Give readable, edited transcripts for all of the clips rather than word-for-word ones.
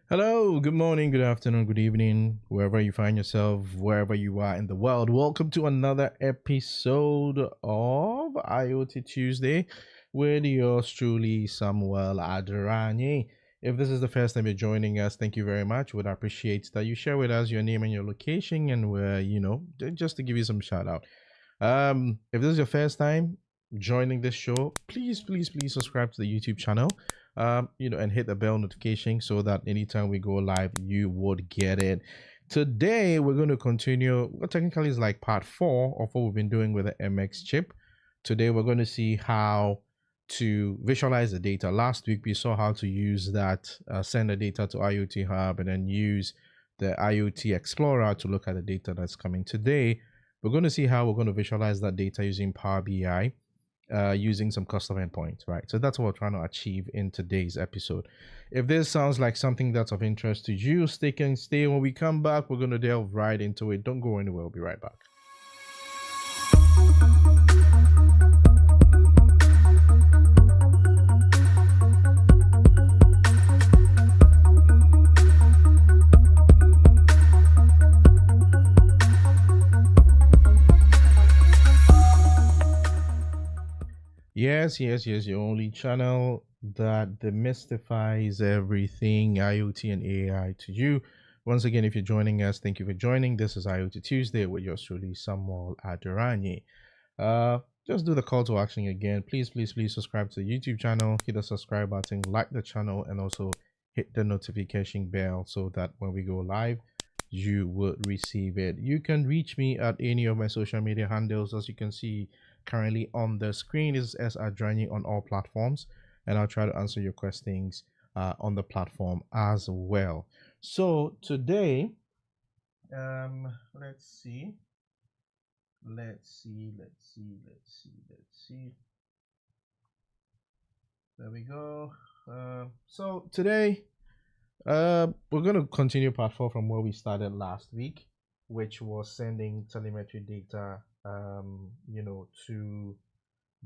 Hello, good morning, good afternoon, good evening, wherever you find yourself, wherever you are in the world. Welcome to another episode of IoT Tuesday with yours truly, Samuel Adrani. If this is the first time you're joining us, thank you very much. Would appreciate that you share with us your name and your location, and where just to give you some shout out. If this is your first time joining this show, please subscribe to the YouTube channel. And hit the bell notification so that anytime we go live, you would get it. Today, we're going to continue what technically is like part 4 of what we've been doing with the MX chip. Today, we're going to see how to visualize the data. Last week, we saw how to use that, send the data to IoT Hub, and then use the IoT Explorer to look at the data that's coming. Today, we're going to see how we're going to visualize that data using Power BI. Using some custom endpoints, right? So that's what we're trying to achieve in today's episode. If this sounds like something that's of interest to you, stay. When we come back, we're going to delve right into it. Don't go anywhere. We'll be right back. Yes, your only channel that demystifies everything IoT and AI to you. Once again, if you're joining us, thank you for joining. This is IoT Tuesday with yours truly, Samuel Adirani. Just do the call to action again. Please subscribe to the YouTube channel, hit the subscribe button, like the channel, and also hit the notification bell so that when we go live, you would receive it. You can reach me at any of my social media handles. As you can see currently on the screen is S Adrani on all platforms, and I'll try to answer your questions on the platform as well. So today, let's see. There we go. So today, we're going to continue part 4 from where we started last week, which was sending telemetry data to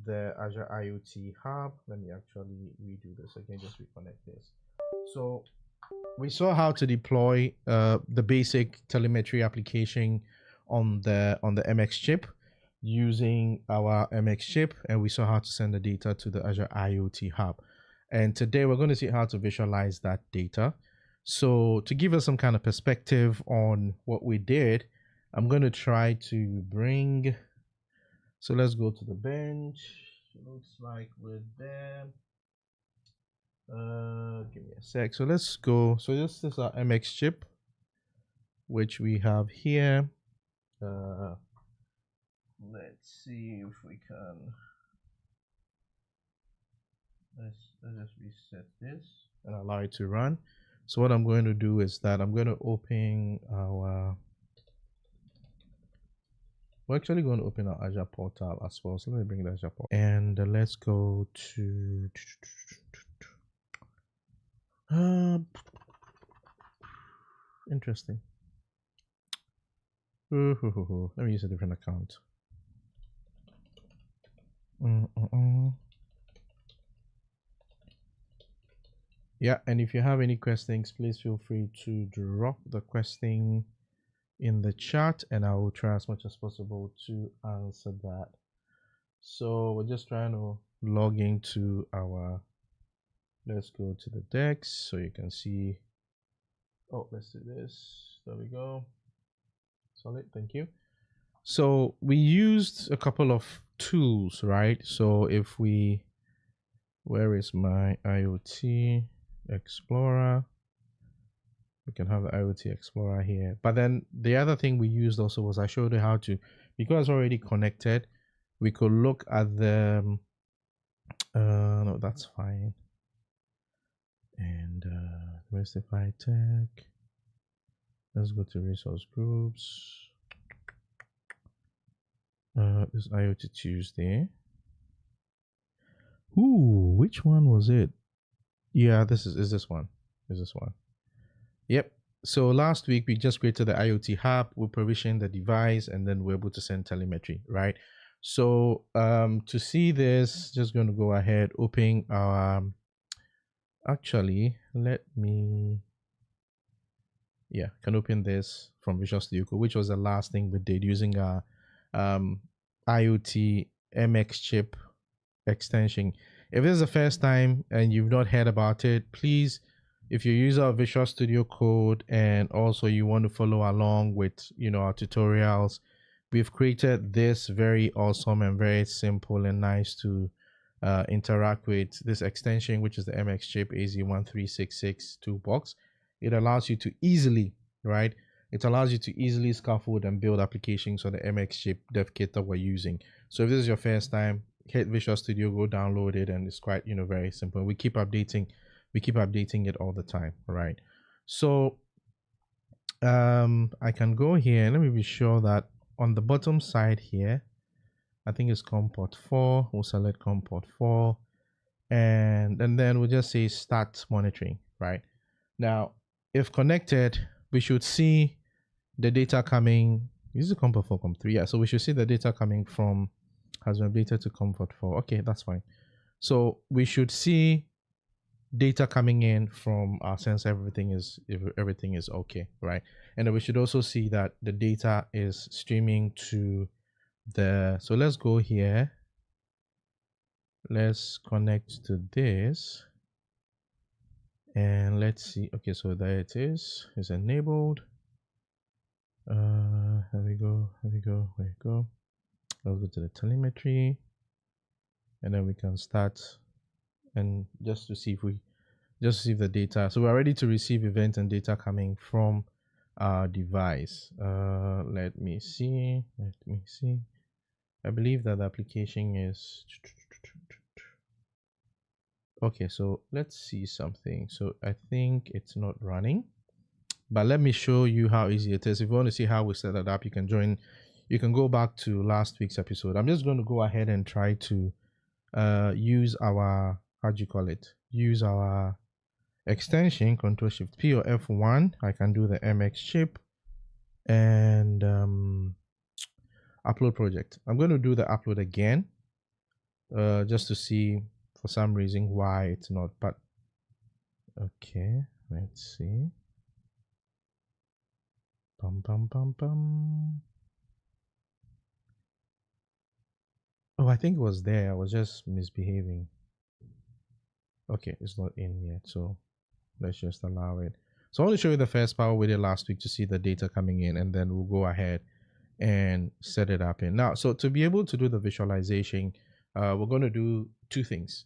the Azure IoT Hub. Let me actually redo this again, just reconnect this. So we saw how to deploy the basic telemetry application on the MX chip using our MX chip, and we saw how to send the data to the Azure IoT Hub. And today we're going to see how to visualize that data. So to give us some kind of perspective on what we did, I'm going to try to bring, so let's go to the bench. It looks like we're there. Give me a sec. So let's go. So this is our MX chip, which we have here. Let's see if we can. Let's just reset this and allow it to run. So what I'm going to do is that I'm going to open our. We're actually going to open our Azure portal as well. So let me bring the Azure portal. And let's go to interesting. Let me use a different account. Yeah, and if you have any questions, please feel free to drop the question in the chat, and I will try as much as possible to answer that. So we're just trying to log into our, let's go to the DEX so you can see. Oh, let's do this. There we go. Solid, thank you. So we used a couple of tools, right? So if we, where is my IoT Explorer? We can have the IoT Explorer here. But then the other thing we used also was I showed you how to, because it's already connected, we could look at the, no, that's fine. And Diversify Tech. Let's go to resource groups. This IoT Tuesday. Ooh, which one was it? Yeah, this is this one. Is this one? Yep. So last week we just created the IoT Hub, we provisioned the device, and then we're able to send telemetry, right? So to see this, just going to go ahead, open our, actually, let me Yeah, can open this from Visual Studio Code, which was the last thing we did using our um, IoT MXChip extension. If this is the first time and you've not heard about it, please, if you use our Visual Studio Code and also you want to follow along with our tutorials, we've created this very awesome and very simple and nice to interact with this extension, which is the MXChip AZ1366 toolbox. It allows you to easily, right? It allows you to easily scaffold and build applications on the MXChip Dev Kit that we're using. So if this is your first time, hit Visual Studio, go download it, and it's quite very simple. We keep updating it all the time, right? So I can go here and let me be sure that on the bottom side here, I think it's COM port 4. We'll select COM port 4, and then we'll just say start monitoring, right? Now, if connected, we should see the data coming. This is COM port 4, COM 3. Yeah, so we should see the data coming from has been updated to COM port 4. Okay, that's fine. So we should see data coming in from our sensor. Everything is okay, right? And then we should also see that the data is streaming to so let's go here. Let's connect to this and let's see. Okay, so there it is. It's enabled. Here we go. Let's go to the telemetry, and then we can start and just to see if the data. So we're ready to receive event and data coming from our device. Let me see. I believe that the application is okay. So let's see something. So I think it's not running, but let me show you how easy it is. If you want to see how we set that up, you can go back to last week's episode. I'm just going to go ahead and try to use our, use our extension, Control Shift P or F1. I can do the MXChip and upload project. I'm going to do the upload again just to see for some reason why it's not, but okay, let's see. Oh, I think it was there. I was just misbehaving. Okay, it's not in yet, so let's just allow it. So I want to show you the first part we did last week to see the data coming in, and then we'll go ahead and set it up in. Now, so to be able to do the visualization, we're going to do two things.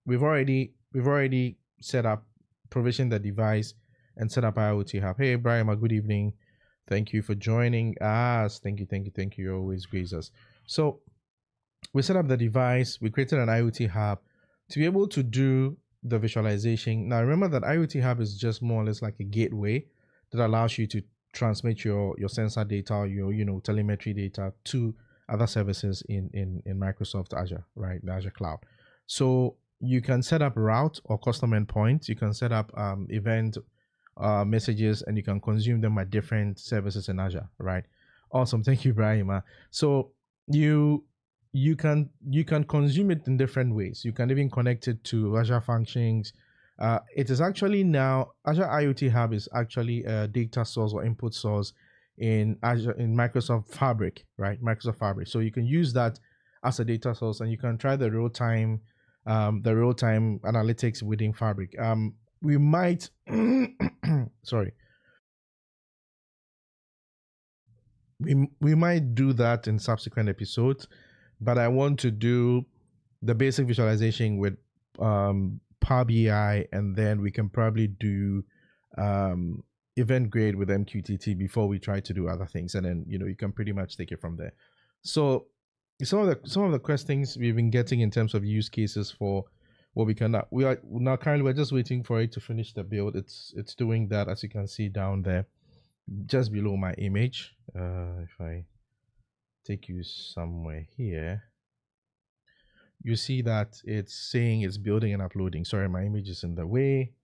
We've already set up, provisioned the device, and set up IoT Hub. Hey, Brian, good evening. Thank you for joining us. Thank you. You always grace us. So we set up the device. We created an IoT Hub to be able to do the visualization. Now, remember that IoT Hub is just more or less like a gateway that allows you to transmit your sensor data, your telemetry data to other services in Microsoft Azure, right? The Azure cloud. So you can set up route or custom endpoints. You can set up event messages, and you can consume them at different services in Azure, right? Awesome. Thank you, Ibrahim. So you can consume it in different ways. You can even connect it to Azure Functions. It is actually now Azure IoT Hub is actually a data source or input source in Azure, in Microsoft Fabric, right? Microsoft Fabric. So you can use that as a data source, and you can try the real time analytics within Fabric. We might sorry. We might do that in subsequent episodes, but I want to do the basic visualization with Power BI, and then we can probably do event grade with MQTT before we try to do other things, and then you can pretty much take it from there. So some of the questions we've been getting in terms of use cases for what we can we're just waiting for it to finish the build. It's doing that, as you can see down there just below my image. If I take you somewhere here, you see that it's saying it's building and uploading. Sorry, my image is in the way.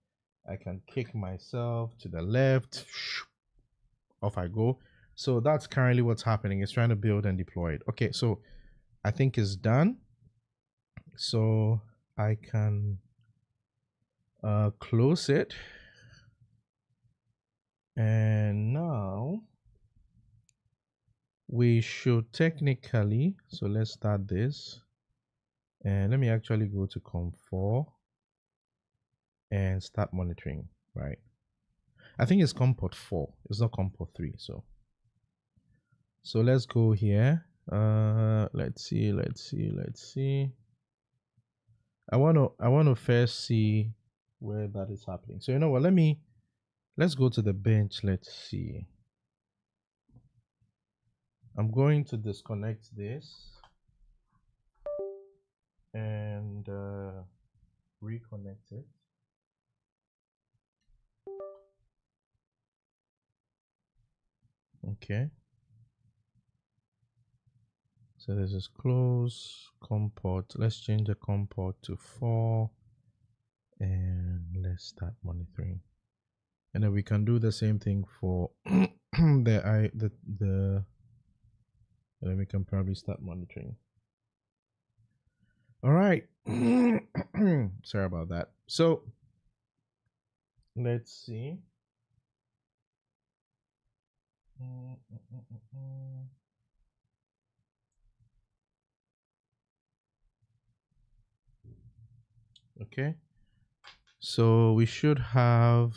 I can kick myself to the left. Off I go. So that's currently what's happening. It's trying to build and deploy it. Okay, so I think it's done. So I can close it. And now we should technically, so let's start this. And let me actually go to COM4 and start monitoring, right? I think it's COM port 4. It's not COM port 3. So let's go here. Let's see. I want to first see where that is happening. So you know what? Let's go to the bench. Let's see. I'm going to disconnect this and reconnect it. Okay. So this is close COM port. Let's change the COM port to 4 and let's start monitoring. And then we can do the same thing for and then we can probably start monitoring. All right. Sorry about that. So let's see. Okay. So we should have,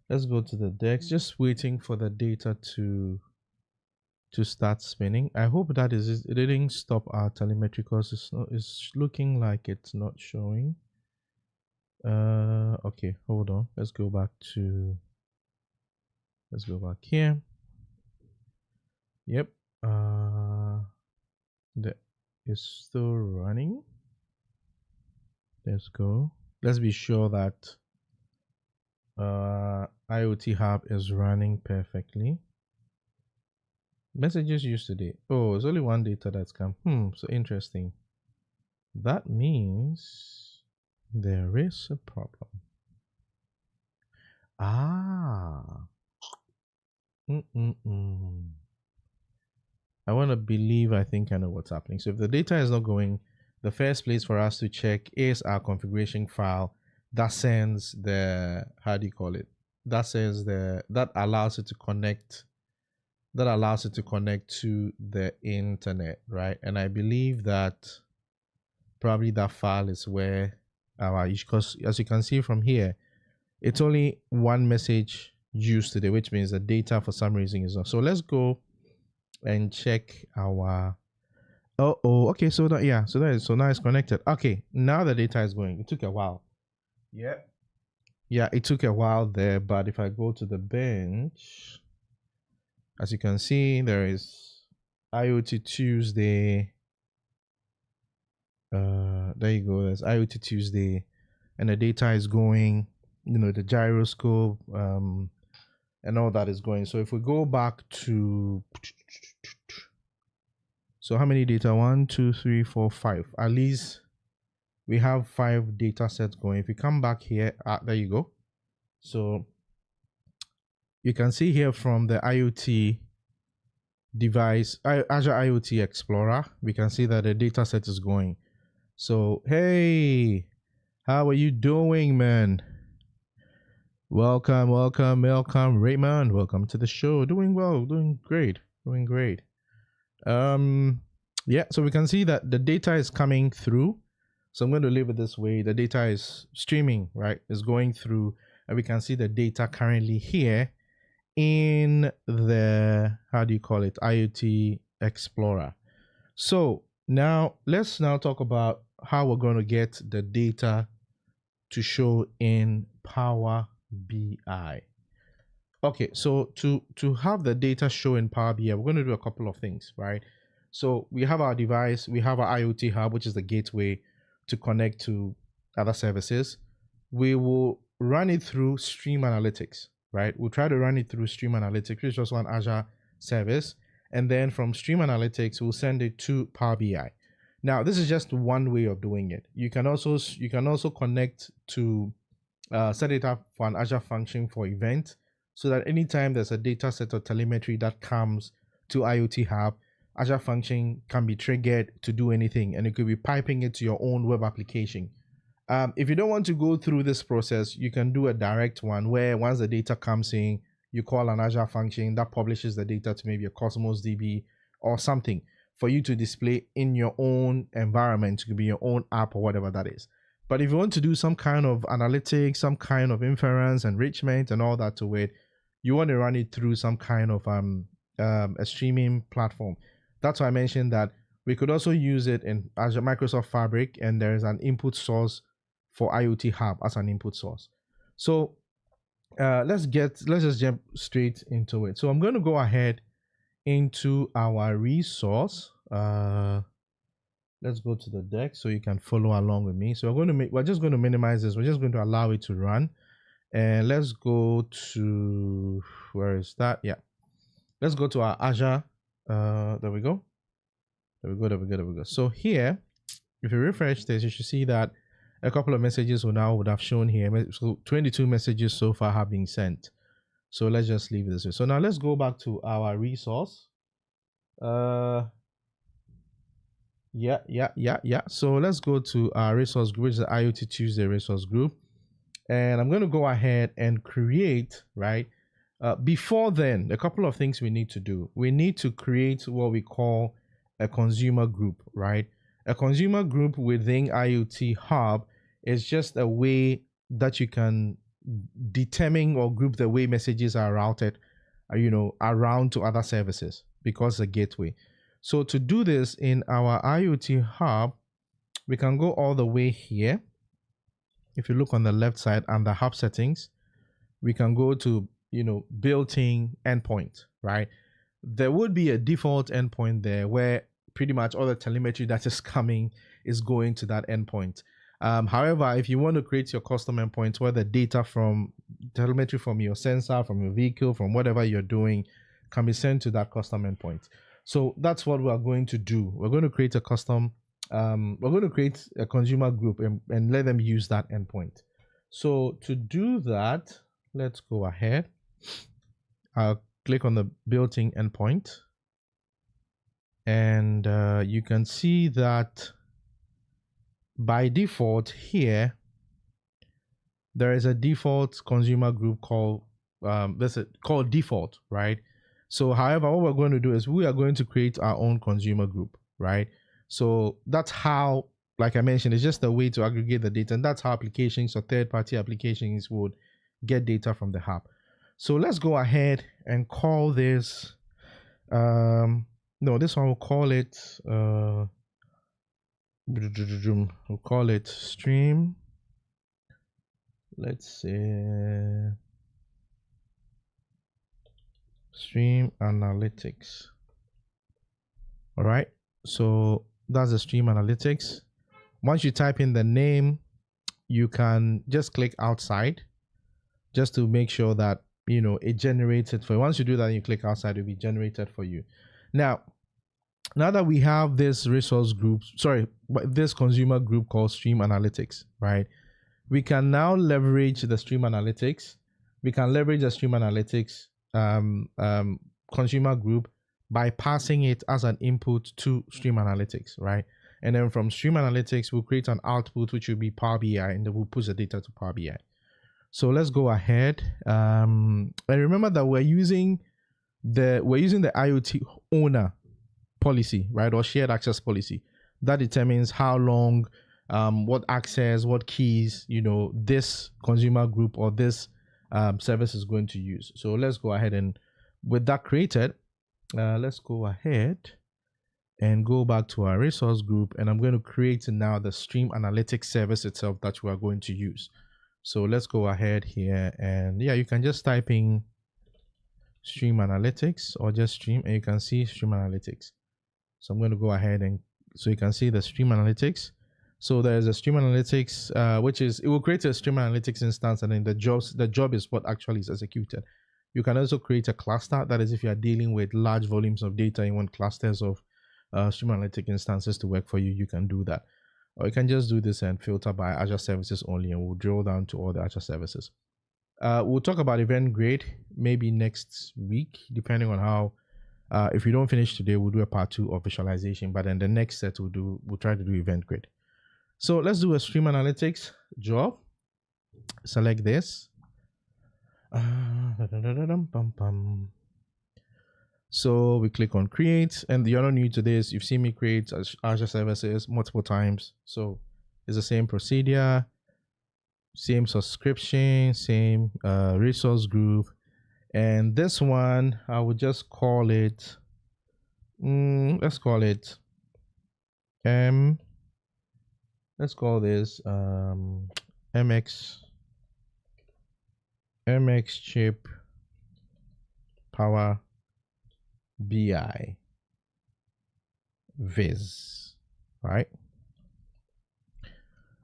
let's go to the DEX, just waiting for the data to start spinning. I hope that it didn't stop our telemetry because it's looking like it's not showing. Okay, hold on. Let's go back here. Yep. That is still running. Let's go. Let's be sure that IoT Hub is running perfectly. Messages used today. Oh, it's only one data that's come. So interesting. That means there is a problem. Ah. I want to believe I think I know what's happening. So if the data is not going, the first place for us to check is our configuration file that sends the, how do you call it? That says that allows it to connect to the internet, right? And I believe that probably that file is where our, because as you can see from here, it's only one message used today, which means the data for some reason is not. So let's go and check our, okay, so that, yeah, so now it's connected. Okay, now the data is going. It took a while. Yeah, it took a while there, but if I go to the bench, as you can see, there is IoT Tuesday. There you go. There's IoT Tuesday, and the data is going. You know, the gyroscope, and all that is going. So if we go back to, so how many data? 1, 2, 3, 4, 5. At least we have 5 data sets going. If you come back here, there you go. So you can see here from the IoT device, Azure IoT Explorer, we can see that the data set is going. So, hey, how are you doing, man? Welcome, Raymond. Welcome to the show. Doing well, doing great. Yeah, so we can see that the data is coming through. So I'm going to leave it this way. The data is streaming, right? It's going through, and we can see the data currently here in the, how do you call it, IoT Explorer. So now let's talk about how we're going to get the data to show in Power BI. Okay, so to have the data show in Power BI, we're going to do a couple of things, right? So we have our device, we have our IoT Hub, which is the gateway to connect to other services. We will run it through Stream Analytics, right? We'll try to run it through Stream Analytics, which is also an Azure service. And then from Stream Analytics, we'll send it to Power BI. Now, this is just one way of doing it. You can also connect to set it up for an Azure function for event, so that anytime there's a data set or telemetry that comes to IoT Hub, Azure function can be triggered to do anything, and it could be piping it to your own web application. If you don't want to go through this process, you can do a direct one where once the data comes in, you call an Azure function that publishes the data to maybe a Cosmos DB or something for you to display in your own environment. It could be your own app or whatever that is. But if you want to do some kind of analytics, some kind of inference, enrichment, and all that to it, you want to run it through some kind of a streaming platform. That's why I mentioned that we could also use it in Azure Microsoft Fabric, and there is an input source for IoT Hub as an input source. So let's just jump straight into it. So I'm going to go ahead into our resource. Let's go to the deck so you can follow along with me. So we're just going to minimize this. We're just going to allow it to run. And let's go to, where is that? Yeah. Let's go to our Azure. There we go. There we go. So here, if you refresh this, you should see that a couple of messages would have shown here. So 22 messages so far have been sent. So let's just leave this. So now let's go back to our resource. Yeah. So let's go to our resource group, which is the IoT Tuesday resource group. And I'm going to go ahead and create, right? Before then, a couple of things we need to do. We need to create what we call a consumer group, right? A consumer group within IoT Hub is just a way that you can determine or group the way messages are routed, around to other services, because the gateway. So to do this in our IoT Hub, we can go all the way here. If you look on the left side under Hub settings, we can go to, built-in endpoint, right? There would be a default endpoint there where pretty much all the telemetry that is coming is going to that endpoint. However, if you want to create your custom endpoint where the data from telemetry from your sensor, from your vehicle, from whatever you're doing can be sent to that custom endpoint. So that's what we are going to do. We're going to create a custom, we're going to create a consumer group and let them use that endpoint. So to do that, let's go ahead. I'll click on the built-in endpoint. And you can see that by default here, there is a default consumer group called default, right? So however, what we're going to do is we are going to create our own consumer group, right? So that's how, like I mentioned, it's just a way to aggregate the data, and that's how applications or third-party applications would get data from the hub. So let's go ahead and call this, no, this one we'll call it, we'll call it stream. Let's say stream analytics. All right, so that's the stream analytics. Once you type in the name, you can just click outside just to make sure that it generates it for you. Once you do that and you click outside, it'll be generated for you. Now that we have this resource group, this consumer group called stream analytics, right? We can now leverage the stream analytics. We can leverage the stream analytics consumer group by passing it as an input to stream analytics, right? And then from stream analytics, we'll create an output, which will be Power BI, and then we'll push the data to Power BI. So let's go ahead. And remember that we're using the IoT owner policy, right? Or shared access policy that determines how long, what access, what keys, this consumer group or this service is going to use. So let's go ahead and with that created, let's go ahead and go back to our resource group, and I'm going to create now the stream analytics service itself that we are going to use. So let's go ahead here, and yeah, you can just type in stream analytics or just stream, and you can see stream analytics. So I'm going to go ahead and so you can see the stream analytics. So there's a stream analytics, which is, it will create a stream analytics instance, and then the job is what actually is executed. You can also create a cluster. That is, if you are dealing with large volumes of data, you want clusters of stream analytic instances to work for you, you can do that. Or you can just do this and filter by Azure services only, and we'll drill down to all the Azure services. We'll talk about event grade maybe next week, depending on how, if we don't finish today, we'll do a part 2 of visualization, but then the next set we'll try to do event grade. So let's do a stream analytics job. Select this. So we click on create, and you're not new to this. You've seen me create Azure services multiple times. So it's the same procedure, same subscription, same resource group. And this one, I would just call it, let's call it let's call this MXChip Power BI Viz, right?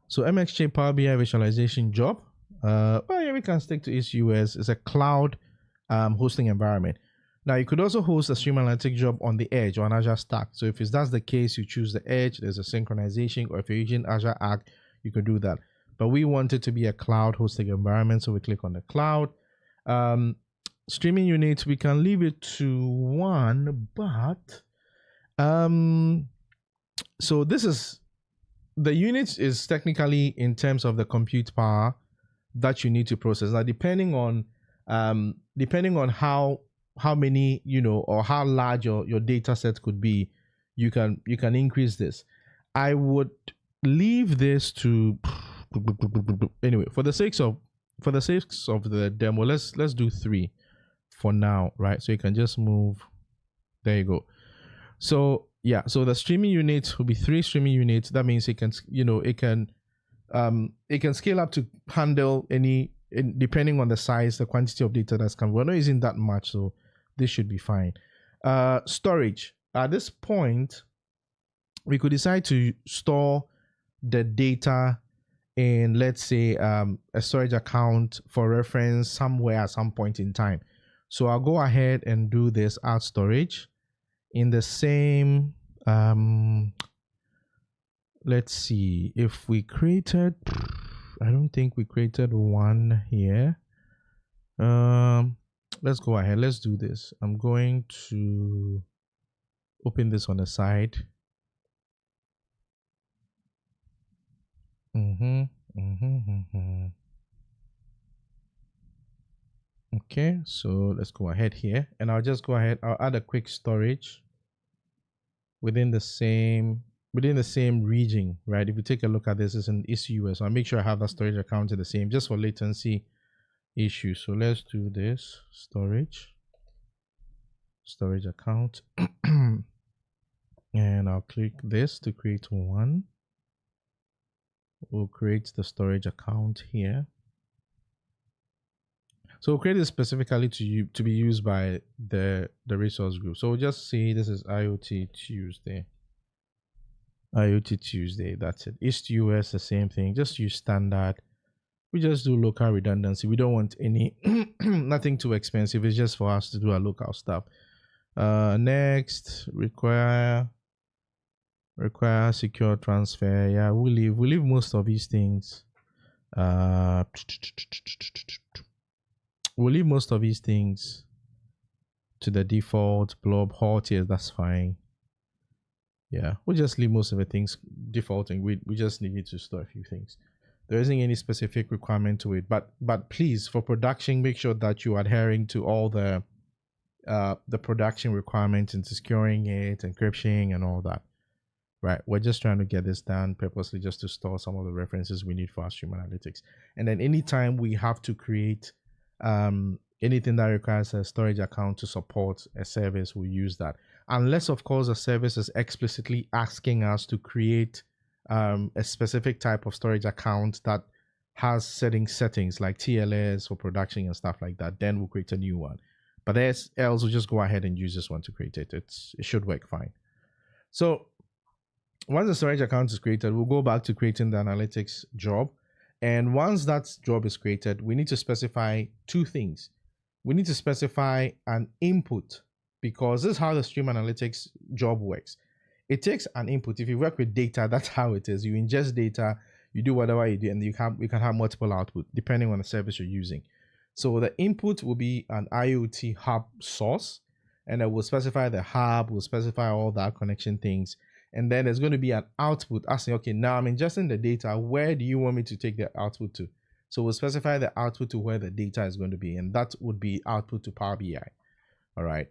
So MXChip Power BI visualization job. Well, yeah, we can stick to AWS. It's a cloud hosting environment. Now, you could also host a stream analytics job on the edge or on Azure Stack. So if that's the case, you choose the edge, there's a synchronization, or if you're using Azure Arc, you could do that. But we want it to be a cloud hosting environment, so we click on the cloud. Streaming units, we can leave it to 1, but so this is, the units is technically in terms of the compute power that you need to process. Now, depending on how many, or how large your data set could be, you can increase this. I would leave this to, anyway, for the sake of the demo, let's do 3 for now, right? So you can just move, there you go. So yeah, so the streaming unit will be 3 streaming units. That means it can scale up to handle any, depending on the size, the quantity of data that's coming. We're not using that much, so this should be fine. Storage. At this point, we could decide to store the data in, let's say, a storage account for reference somewhere at some point in time. So I'll go ahead and do this, add storage in the same, let's see if we created, I don't think we created one here. Let's go ahead, let's do this. I'm going to open this on the side. Okay, so let's go ahead here, and I'll just go ahead, I'll add a quick storage within the same region, right? If you take a look at this, it's an ECUS, so I'll make sure I have that storage account to the same, just for latency issues. So let's do this, storage account. And I'll click this to create one. We'll create the storage account here. So we'll create it specifically to be used by the resource group. So we'll just say this is IoT Tuesday. IoT Tuesday, that's it. East US, the same thing. Just use standard. We just do local redundancy. We don't want any nothing too expensive. It's just for us to do our local stuff. Next, require secure transfer. Yeah, we'll leave most of these things. We'll leave most of these things to the default. Blob halt here, that's fine. Yeah, we'll just leave most of the things defaulting. We just need to store a few things. There isn't any specific requirement to it, but please, for production, make sure that you're adhering to all the production requirements and securing it, encryption, and all that. Right, we're just trying to get this done purposely just to store some of the references we need for our stream analytics. And then anytime we have to create anything that requires a storage account to support a service, we'll use that. Unless, of course, the service is explicitly asking us to create a specific type of storage account that has settings like TLS for production and stuff like that, then we'll create a new one. But else we'll just go ahead and use this one to create it. It should work fine. So once the storage account is created, we'll go back to creating the analytics job. And once that job is created, we need to specify 2 things. We need to specify an input, because this is how the stream analytics job works. It takes an input. If you work with data, that's how it is. You ingest data, you do whatever you do, and you can have multiple output depending on the service you're using. So the input will be an IoT hub source, and it will specify the hub, will specify all that connection things. And then there's going to be an output asking, okay, now I'm ingesting the data. Where do you want me to take the output to? So we'll specify the output to where the data is going to be, and that would be output to Power BI. All right.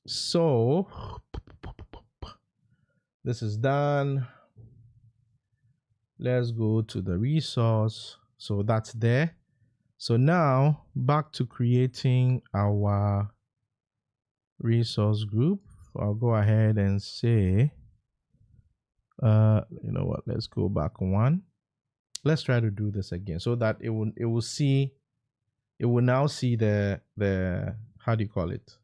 So this is done. Let's go to the resource. So that's there. So now back to creating our resource group. I'll go ahead and say, you know what, let's go back one. Let's try to do this again so that it will now see the how do you call it,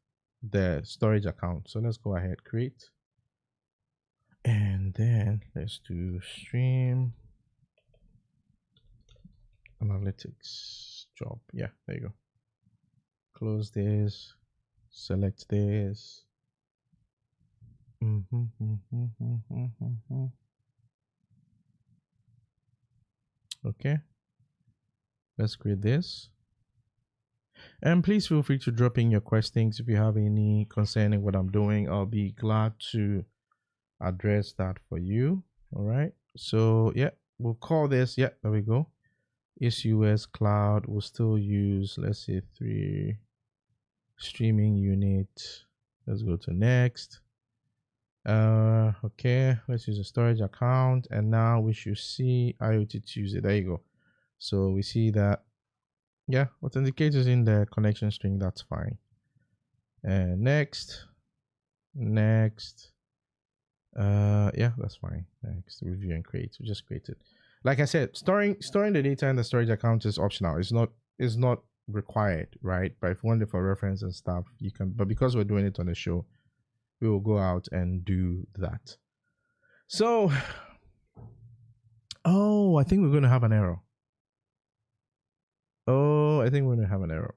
the storage account. So let's go ahead, create, and then let's do stream analytics job. Yeah, there you go. Close this, select this. Okay, let's create this. And please feel free to drop in your questions if you have any concerning what I'm doing. I'll be glad to address that for you. All right, so yeah, we'll call this, yeah, there we go, AWS Cloud. We'll still use, let's say, 3 streaming unit. Let's go to next. Okay, let's use a storage account, and now we should see IoT Tuesday. There you go. So we see that, yeah, authenticators in the connection string. That's fine. And next, yeah, that's fine. Next, review and create. We just created. Like I said, storing the data in the storage account is optional. It's not required, right? But if you want it for reference and stuff, you can. But because we're doing it on the show, we will go out and do that. So, oh, I think we're going to have an error. Oh, I think we're going to have an error.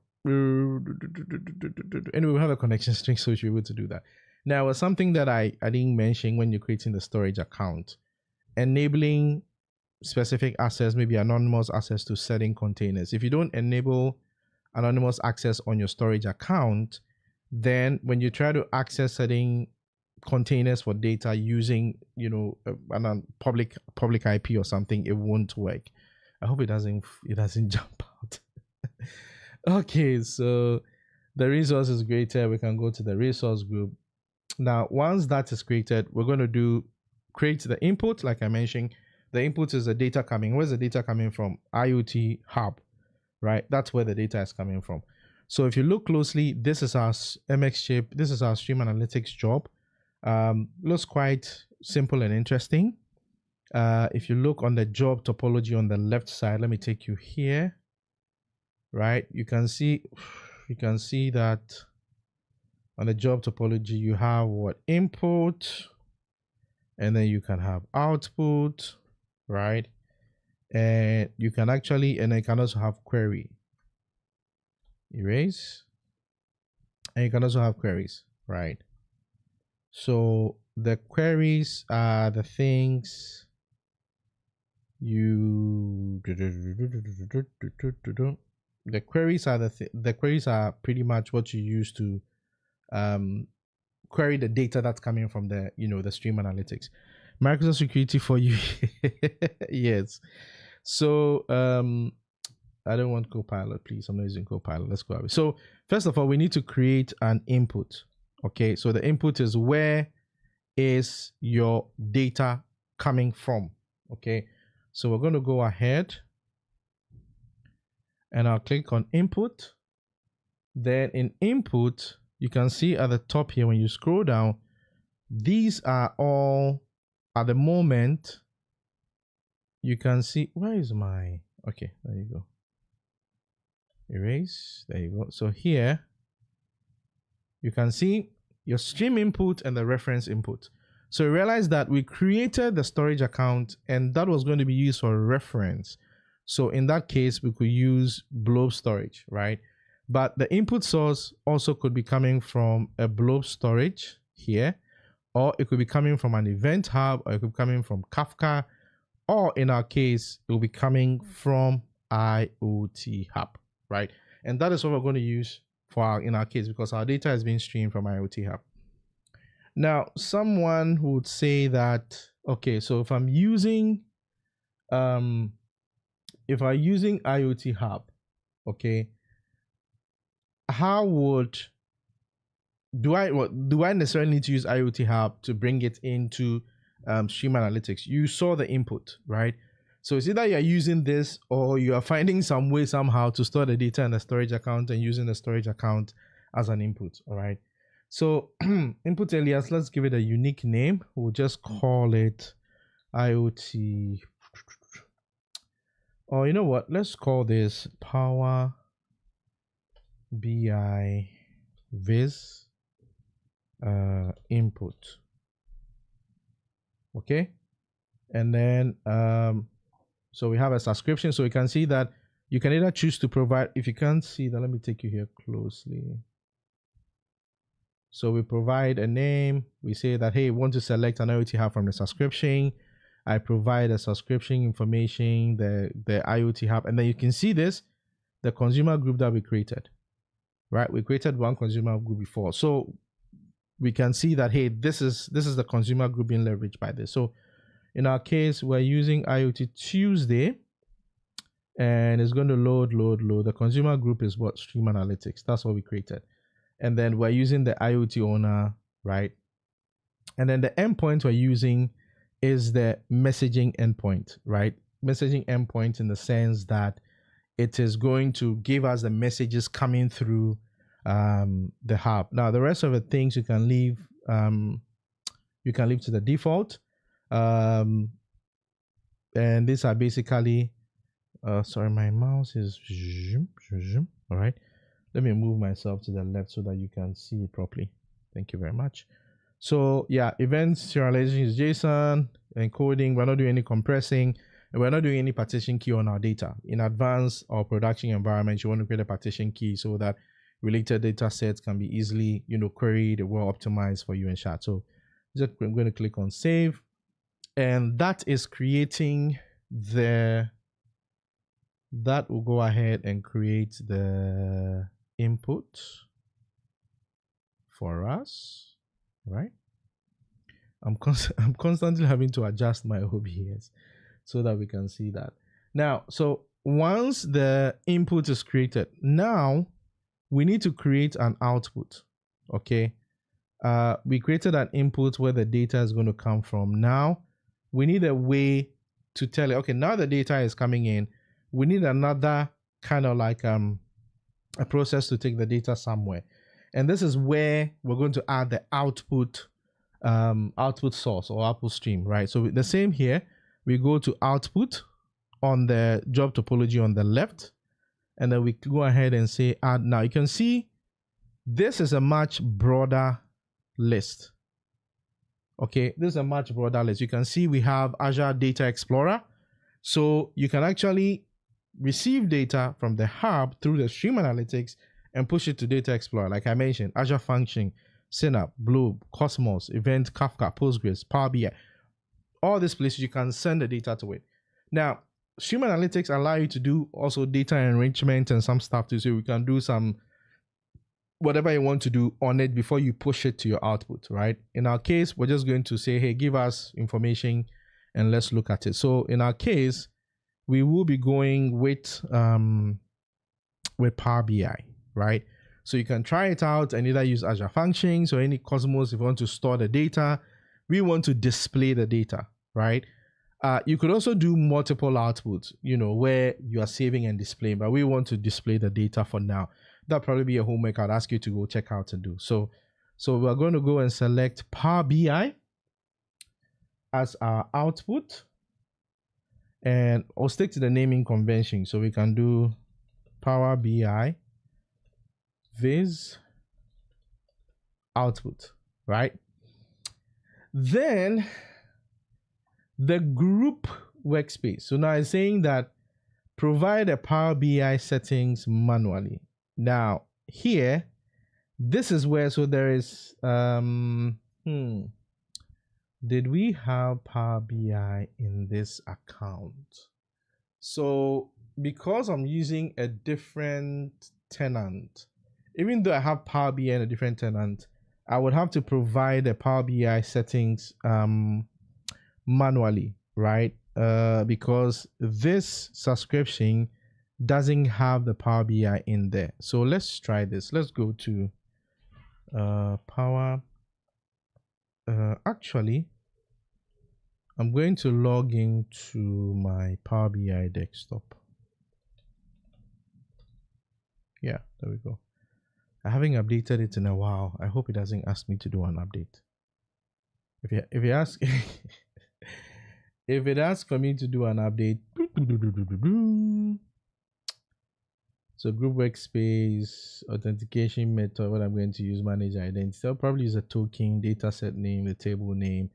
Anyway, we have a connection string, so we should be able to do that. Now, something that I didn't mention when you're creating the storage account, enabling specific access, maybe anonymous access to certain containers. If you don't enable anonymous access on your storage account, then when you try to access certain containers for data using, you know, a public IP or something, it won't work. I hope it doesn't jump out. Okay, so the resource is created. We can go to the resource group. Now, once that is created, we're going to create the input. Like I mentioned, the input is the data coming. Where's the data coming from? IoT hub, right? That's where the data is coming from. So if you look closely, this is our MXChip. This is our stream analytics job. Looks quite simple and interesting. If you look on the job topology on the left side, let me take you here. Right, you can see that on the job topology you have what, input, and then you can have output, right? And you can actually, and you can also have query, erase, and you can also have queries, right? So the queries are the things you the queries are pretty much what you use to query the data that's coming from the, you know, the stream analytics. Microsoft security for you. Yes. So I don't want Copilot, please. I'm not using Copilot. Let's go away. So first of all, we need to create an input. Okay, so the input is where is your data coming from. Okay, so we're going to go ahead and I'll click on input. Then in input, you can see at the top here, when you scroll down, these are all at the moment. You can see, where is my, okay, there you go. Erase, there you go. So here, you can see your stream input and the reference input. So realize that we created the storage account and that was going to be used for reference. So in that case, we could use blob storage, right? But the input source also could be coming from a blob storage here, or it could be coming from an event hub, or it could be coming from Kafka, or in our case, it will be coming from IoT hub, right? And that is what we're going to use for in our case, because our data is being streamed from IoT hub. Now, someone would say that, okay, so if I'm using if I'm using IoT Hub, okay, how would do I necessarily need to use IoT Hub to bring it into Stream Analytics? You saw the input, right? So it's either you're using this or you are finding some way somehow to store the data in the storage account and using the storage account as an input. All right. So input alias, let's give it a unique name. We'll just call it IoT. Or you know what? Let's call this Power BI Viz input. Okay. And then so we have a subscription, so you can see that you can either choose to provide. If you can't see that, let me take you here closely. So we provide a name. We say that, hey, want to select an IoT Hub from the subscription. I provide a subscription information, the IoT Hub, and then you can see this, the consumer group that we created, right? We created one consumer group before, so we can see that, hey, this is the consumer group being leveraged by this. So in our case, we're using IoT Tuesday, and it's going to load. The consumer group is what? Stream Analytics. That's what we created. And then we're using the IoT owner, right? And then the endpoint we're using is the messaging endpoint, right? Messaging endpoint in the sense that it is going to give us the messages coming through the hub. Now, the rest of the things you can leave to the default. And these are basically sorry, my mouse is all right. Let me move myself to the left so that you can see it properly. Thank you very much. So yeah, event serialization is JSON, encoding. We're not doing any compressing, and we're not doing any partition key on our data. In advanced or production environments, you want to create a partition key so that related data sets can be easily, queried, well optimized for you and chat. So I'm going to click on save. And that is creating that will go ahead and create the input for us, right? I'm constantly having to adjust my OBS so that we can see that. Now, so once the input is created, now we need to create an output, okay? We created an input where the data is going to come from. Now, we need a way to tell it, okay, now the data is coming in. We need another kind of like a process to take the data somewhere. And this is where we're going to add the output source or output stream, right? So the same here, we go to output on the job topology on the left, and then we go ahead and say add. Now you can see this is a much broader list. Okay, this is a much broader list. You can see we have Azure Data Explorer. So you can actually receive data from the hub through the Stream Analytics and push it to Data Explorer. Like I mentioned, Azure Function, Synapse, Blob, Cosmos, Event, Kafka, Postgres, Power BI. All these places you can send the data to it. Now, Stream Analytics allow you to do also data enrichment and some stuff too. So we can do some whatever you want to do on it before you push it to your output, right? In our case, we're just going to say, hey, give us information and let's look at it. So in our case, we will be going with Power BI, right? So you can try it out and either use Azure Functions or any Cosmos if you want to store the data. We want to display the data, right? You could also do multiple outputs, where you are saving and displaying, but we want to display the data for now. That'll probably be a homework I'd ask you to go check out and do. So we're going to go and select Power BI as our output. And I'll stick to the naming convention. So we can do Power BI Viz output, right? Then the group workspace. So now it's saying that provide a Power BI settings manually. Now here, this is where, so there is, did we have Power BI in this account? So because I'm using a different tenant, even though I have Power BI in a different tenant, I would have to provide a Power BI settings manually, right? because this subscription doesn't have the Power BI in there. So let's try this. Let's go to Power. Actually, I'm going to log into my Power BI desktop. Yeah, there we go. I haven't updated it in a while. I hope it doesn't ask me to do an update. If you ask if it asks for me to do an update, so group workspace, authentication method, what I'm going to use, manage identity. I'll probably use a token, data set name, the table name,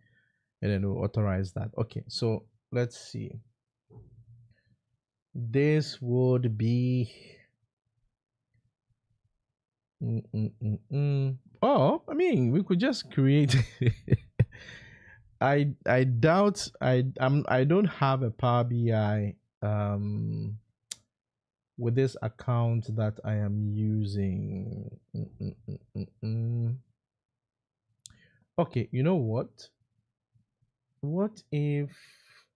and then we'll authorize that. Okay, so let's see. This would be oh, I mean, we could just create I doubt I don't have a Power BI with this account that I am using. Okay, you know what? What if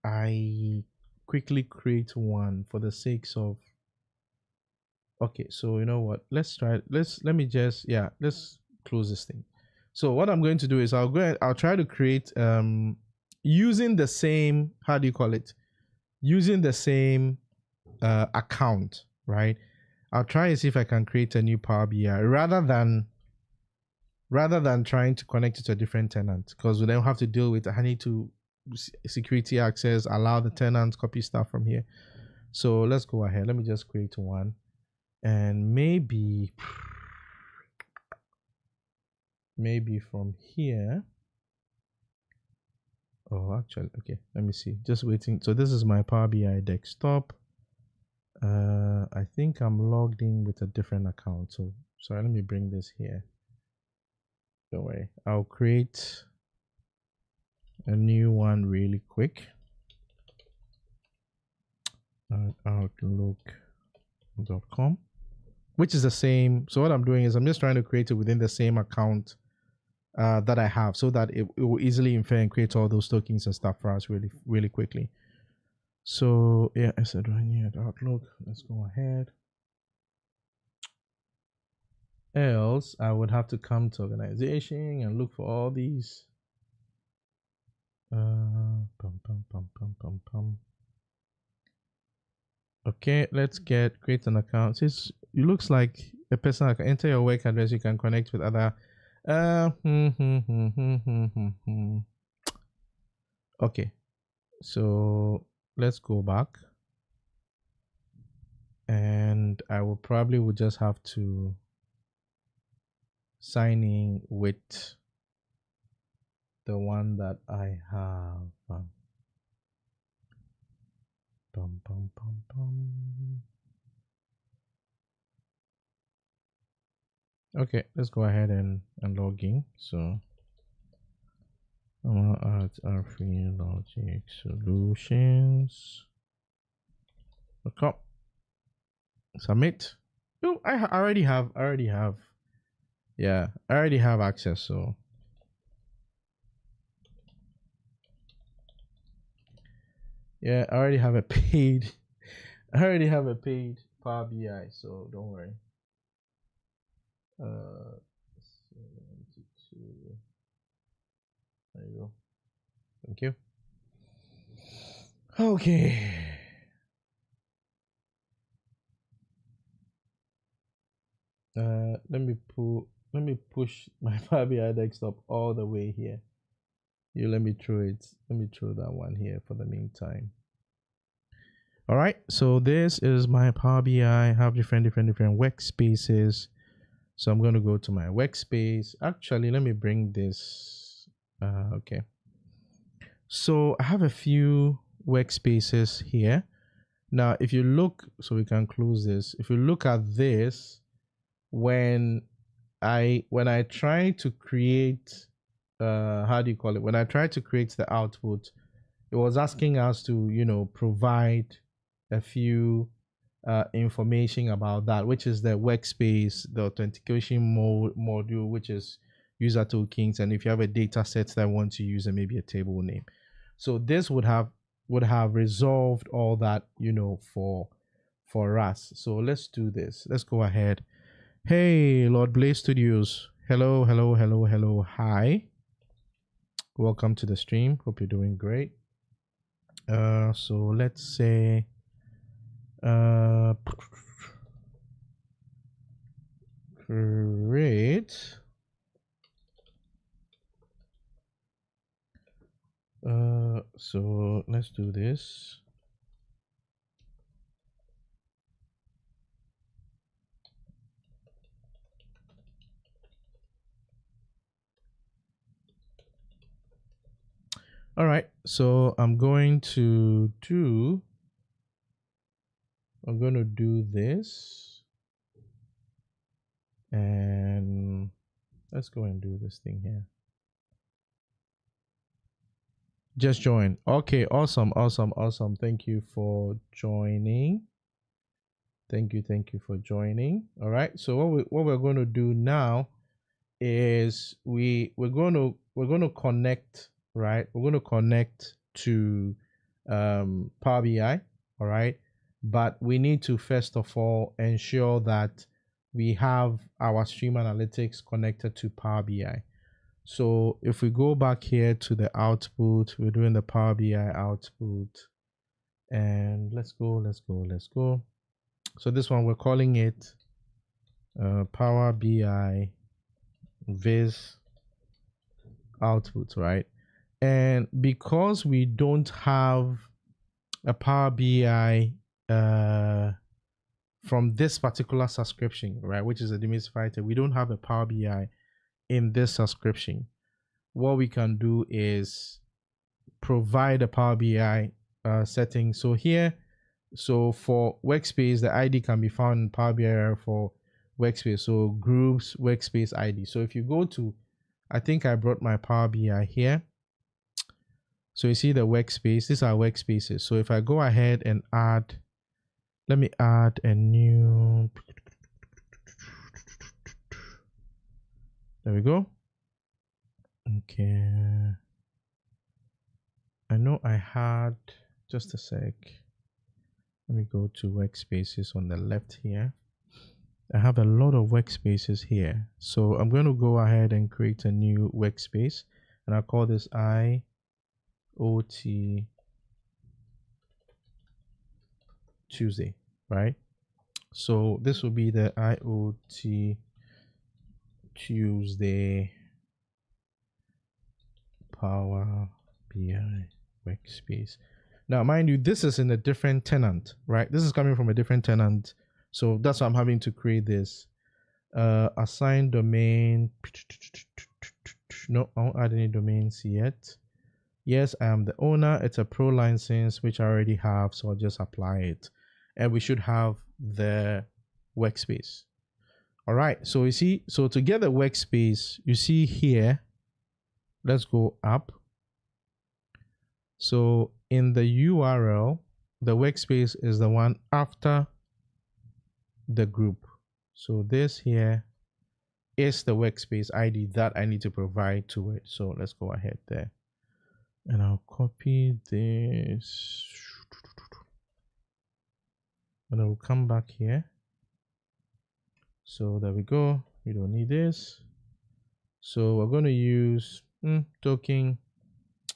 I quickly create one for the sakes of okay, so you know what? Let's try it. Let's close this thing. So what I'm going to do is I'll try to create using the same, how do you call it? Using the same account, right? I'll try and see if I can create a new Power BI rather than trying to connect it to a different tenant, because we don't have to deal with I need to security access, allow the tenant copy stuff from here. So let's go ahead. Let me just create one, and maybe from here. Oh, actually, okay, let me see. Just waiting. So this is my Power BI desktop. I think I'm logged in with a different account. So sorry, let me bring this here. Don't worry. I'll create a new one really quick. Outlook.com, which is the same. So what I'm doing is I'm just trying to create it within the same account that I have, so that it will easily infer and create all those tokens and stuff for us really quickly. So yeah, I said right here at Outlook. Let's go ahead. Else I would have to come to organization and look for all these. Okay, let's create an account. It looks like a person can enter your work address. You can connect with other. Okay, so let's go back, and I will probably would just have to sign in with the one that I have. Okay, let's go ahead and log in. So I'm gonna add our free logic solutions. Okay. Submit. Oh, I already have. Yeah, I already have access. So yeah, I already have a paid. I already have a paid Power BI. So don't worry. 72. There you go. Thank you. Okay. Let me push my Power BI desktop all the way here. You let me throw it. Let me throw that one here for the meantime. All right. So this is my Power BI. I have different workspaces. So I'm going to go to my workspace. Actually, let me bring this. Okay. So I have a few workspaces here. Now, if you look, so we can close this. If you look at this, when I try to create, how do you call it? When I try to create the output, it was asking us to, provide a few information about that, which is the workspace, the authentication module, which is user tokens, and if you have a data set that I want to use, and maybe a table name. So this would have would have resolved all that, for us. So let's do this. Let's go ahead. Hey, Lord Blaze Studios. Hello, hello, hello, hello. Hi. Welcome to the stream. Hope you're doing great. So let's say create so let's do this. All right, so I'm going to do this, and let's go and do this thing here. Just join. Okay, awesome, awesome, awesome. Thank you for joining. Thank you for joining. All right, so what we're going to do now is we're going to connect, right? We're going to connect to Power BI, all right? But we need to first of all ensure that we have our Stream Analytics connected to Power BI. So if we go back here to the output, we're doing the Power BI output, and let's go. So this one, we're calling it Power BI Viz output, right? And because we don't have a Power BI from this particular subscription, right, which is a demystifier, we don't have a Power BI in this subscription. What we can do is provide a Power BI setting. So here, so for workspace, the ID can be found in Power BI for workspace. So groups, workspace ID. So if you go to, I think I brought my Power BI here. So you see the workspace, these are workspaces. So if I go ahead and add, let me add a new, there we go. Okay. I know I had, just a sec. Let me go to workspaces on the left here. I have a lot of workspaces here. So I'm going to go ahead and create a new workspace, and I'll call this IoT Tuesday, right? So this will be the IoT Tuesday Power BI workspace. Now, mind you, this is in a different tenant, right? This is coming from a different tenant. So that's why I'm having to create this. Assign domain. No, I won't add any domains yet. Yes, I am the owner. It's a pro license, which I already have. So I'll just apply it. And we should have the workspace. All right. So you see, so to get the workspace, you see here, let's go up. So in the URL, the workspace is the one after the group. So this here is the workspace ID that I need to provide to it. So let's go ahead there. And I'll copy this. And I'll come back here. So there we go. We don't need this. So we're going to use token.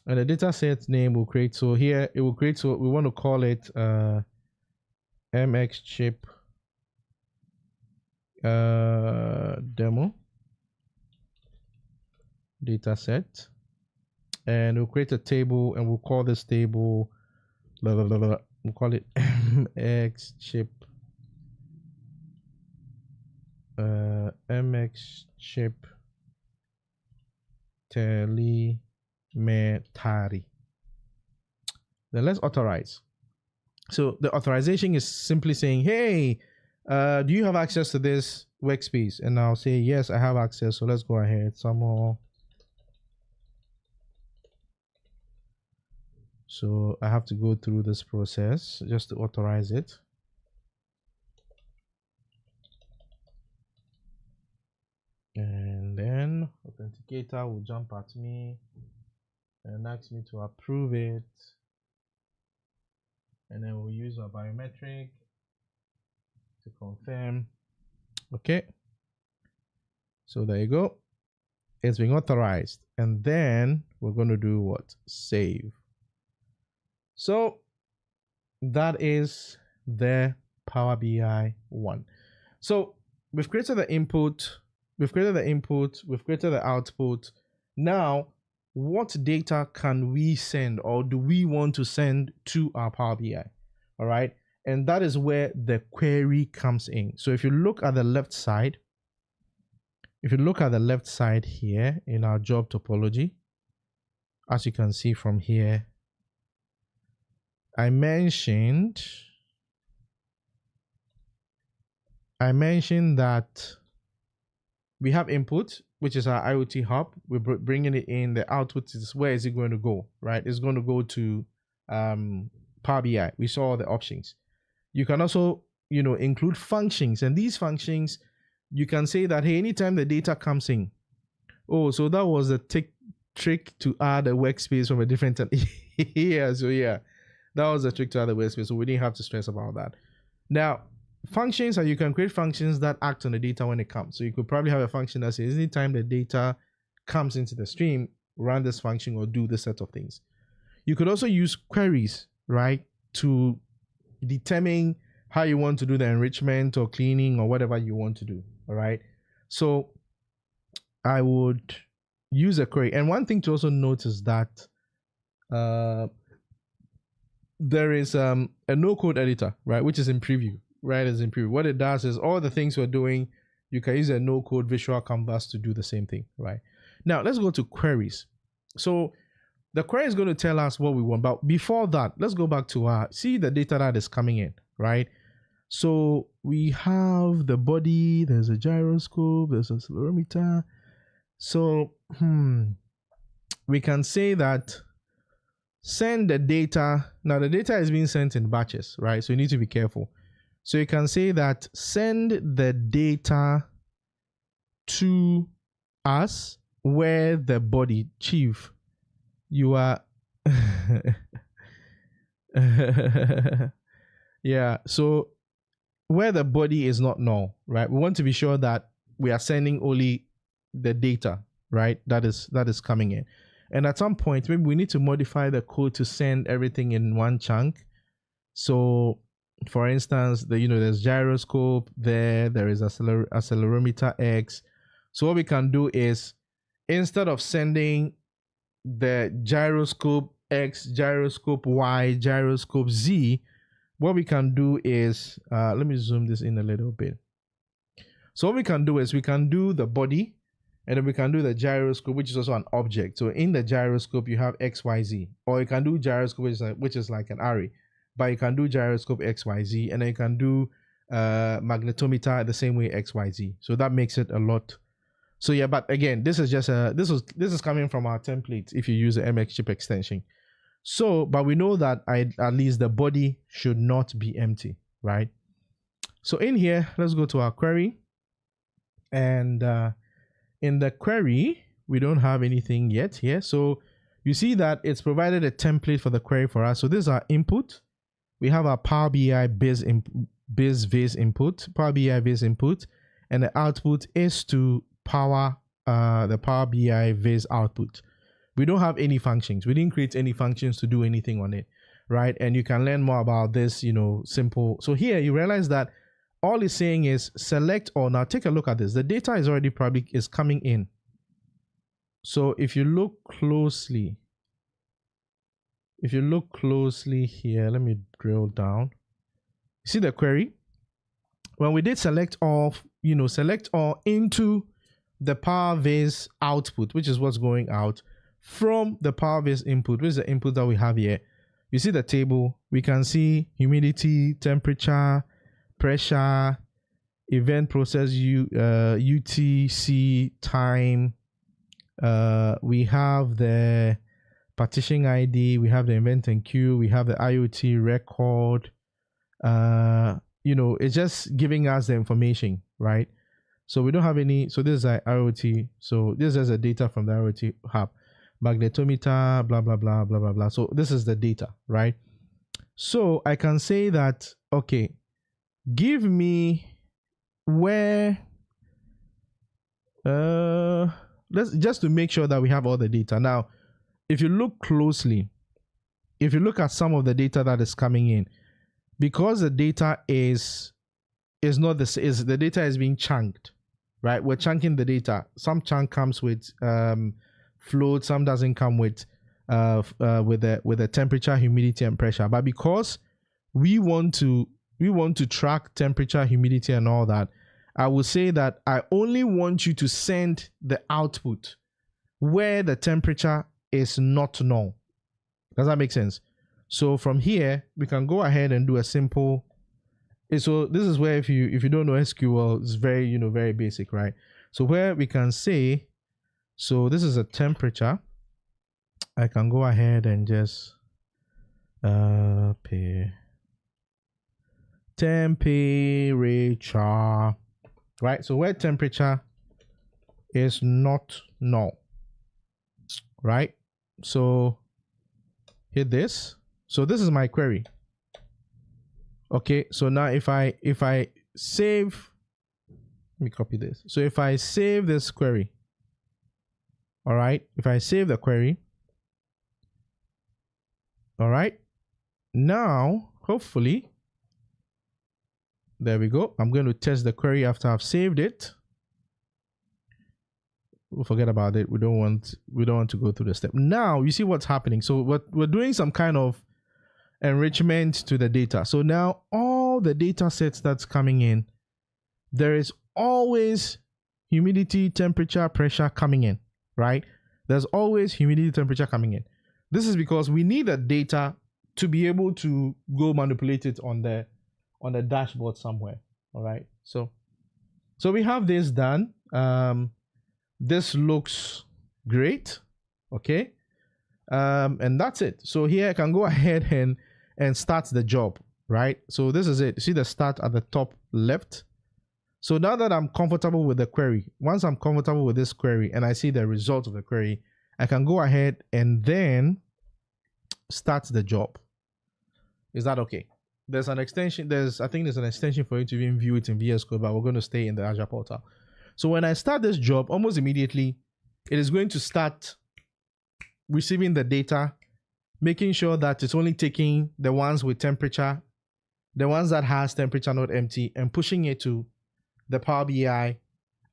And the data set name will create. So here it will create. So we want to call it MXChip demo data set. And we'll create a table, and we'll call this table, blah, blah, blah, blah. We'll call it MXChip MXChip telemetry. Then let's authorize. So the authorization is simply saying, hey, do you have access to this workspace? And I'll say, yes, I have access. So let's go ahead. Some more. So I have to go through this process just to authorize it. And then authenticator will jump at me and ask me to approve it. and then we'll use our biometric to confirm. Okay, so there you go, it's being authorized, and then we're going to do what? Save. So that is the Power BI one. So we've created the input, we've created the output. Now, what data can we send, or do we want to send to our Power BI? All right, and that is where the query comes in. So if you look at the left side, here in our job topology, as you can see from here, I mentioned that we have input, which is our IoT hub. We're bringing it in. The output is, where is it going to go, right? It's going to go to Power BI. We saw the options. You can also, include functions, and these functions, you can say that, hey, anytime the data comes in, oh, so that was a trick to add a workspace from a different yeah, that was a trick to add a workspace, so we didn't have to stress about that. Now, functions, and you can create functions that act on the data when it comes. So you could probably have a function that says anytime the data comes into the stream, run this function or do this set of things. You could also use queries, right, to determine how you want to do the enrichment or cleaning or whatever you want to do. All right, so I would use a query. And one thing to also note is that there is a no-code editor, right, which is in preview. Right, is in preview. What it does is all the things we're doing, you can use a no-code visual canvas to do the same thing. Right, now let's go to queries. So the query is going to tell us what we want, but before that, let's go back to see the data that is coming in. Right, so we have the body, there's a gyroscope, there's a accelerometer. So we can say that send the data. Now the data is being sent in batches, right? So you need to be careful. So you can say that send the data to us where the body, chief, you are yeah, so where the body is not null, right? We want to be sure that we are sending only the data, right? That is coming in. And at some point, maybe we need to modify the code to send everything in one chunk. So for instance, there's gyroscope there is accelerometer X. So what we can do is, instead of sending the gyroscope X, gyroscope Y, gyroscope Z, what we can do is, let me zoom this in a little bit. So what we can do is we can do the body, and then we can do the gyroscope, which is also an object. So in the gyroscope, you have X, Y, Z, or you can do gyroscope, which is like an array, but you can do gyroscope X, Y, Z, and then you can do magnetometer the same way X, Y, Z. So that makes it a lot. So yeah, but again, this is just this is coming from our template if you use the MXChip extension. So, but we know that at least the body should not be empty, right? So in here, let's go to our query, and in the query, we don't have anything yet here. So you see that it's provided a template for the query for us. So this is our input. We have our Power BI biz viz input, Power BI viz input, and the output is to power the Power BI viz output. We don't have any functions. We didn't create any functions to do anything on it, right? And you can learn more about this, simple. So here you realize that all it's saying is select all. Now take a look at this. The data is already probably is coming in. So if you look closely here, let me drill down. See the query? When we did select all, select all into the Power Viz output, which is what's going out from the Power Viz input, which is the input that we have here. You see the table, we can see humidity, temperature, pressure, event process, UTC, time. We have the partition ID, we have the event and queue, we have the IoT record. It's just giving us the information, right? So we don't have any. So this is IoT. So this is the data from the IoT hub, magnetometer, blah blah blah blah blah blah. So this is the data, right? So I can say that, okay, give me where, let's just to make sure that we have all the data. Now, if you look closely, if you look at some of the data that is coming in, because the data is not the the data is being chunked, right? We're chunking the data. Some chunk comes with float, some doesn't come with the temperature, humidity, and pressure. But because we want to track temperature, humidity, and all that, I will say that I only want you to send the output where the temperature is not null. Does that make sense? So from here, we can go ahead and do a simple. So this is where if you don't know SQL, it's very very basic, right? So where we can say, so this is a temperature. I can go ahead and just pay temperature, right? So where temperature is not null, right? So hit this. So this is my query. Okay, so now if I save, let me copy this. So if I save this query, all right, if I save the query, all right, now hopefully, there we go. I'm going to test the query after I've saved it. We'll forget about it. We don't want to go through the step. Now you see what's happening. So we're doing some kind of enrichment to the data. So now all the data sets that's coming in, there is always humidity, temperature, pressure coming in, right? There's always humidity, temperature coming in. This is because we need the data to be able to go manipulate it on the dashboard somewhere. All right. So we have this done. This looks great. Okay. And that's it. So here I can go ahead and start the job, right? So this is it. See the start at the top left. So now that I'm comfortable with the query, once I'm comfortable with this query and I see the result of the query, I can go ahead and then start the job. Is that okay? There's an extension. I think there's an extension for you to even view it in VS Code, but we're going to stay in the Azure portal. So when I start this job, almost immediately, it is going to start receiving the data, making sure that it's only taking the ones with temperature, the ones that has temperature not empty, and pushing it to the Power BI.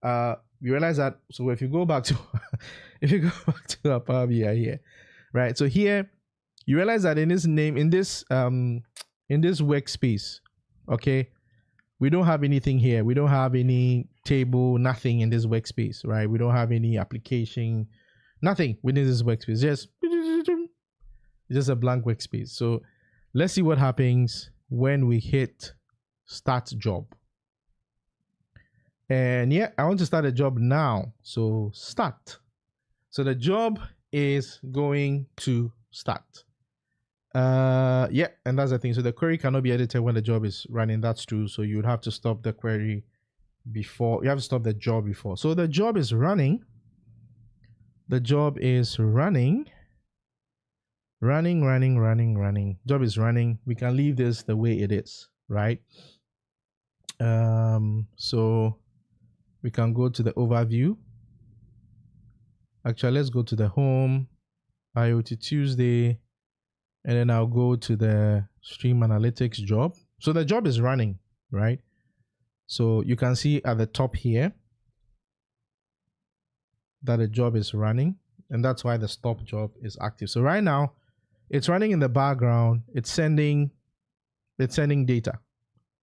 You realize that. So if you go back to our Power BI here, right? So here you realize that in this workspace, okay, we don't have anything here. We don't have any table, nothing in this workspace, right? We don't have any application, nothing within this workspace. Just a blank workspace. So let's see what happens when we hit start job. And yeah, I want to start a job now. So start. So the job is going to start. Yeah, and that's the thing. So the query cannot be edited when the job is running. That's true. So you would have to stop the query before. You have to stop the job before. So the job is running. The job is running. Running. Job is running. We can leave this the way it is, right? So we can go to the overview. Actually, let's go to the home, IoT Tuesday, and then I'll go to the stream analytics job. So the job is running, right? So you can see at the top here that the job is running, and that's why the stop job is active. So right now it's running in the background. It's sending data,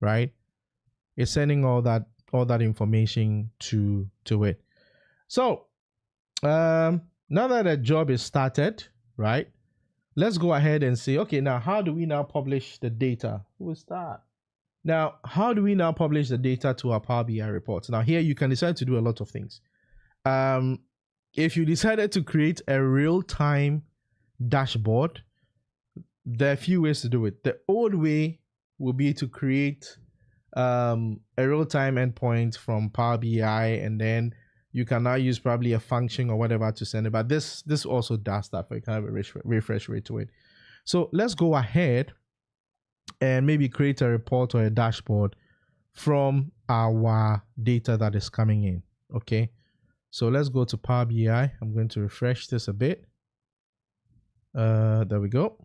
right? It's sending all that information to it. So now that the job is started, right? Let's go ahead and say, okay, now how do we now publish the data? Who is that? Now, how do we now publish the data to our Power BI reports? Now here you can decide to do a lot of things. If you decided to create a real-time dashboard, there are a few ways to do it. The old way will be to create a real-time endpoint from Power BI, and then you can now use probably a function or whatever to send it. But this also does that, for you can have a refresh rate to it. So let's go ahead and maybe create a report or a dashboard from our data that is coming in. Okay, so let's go to Power BI. I'm going to refresh this a bit. There we go.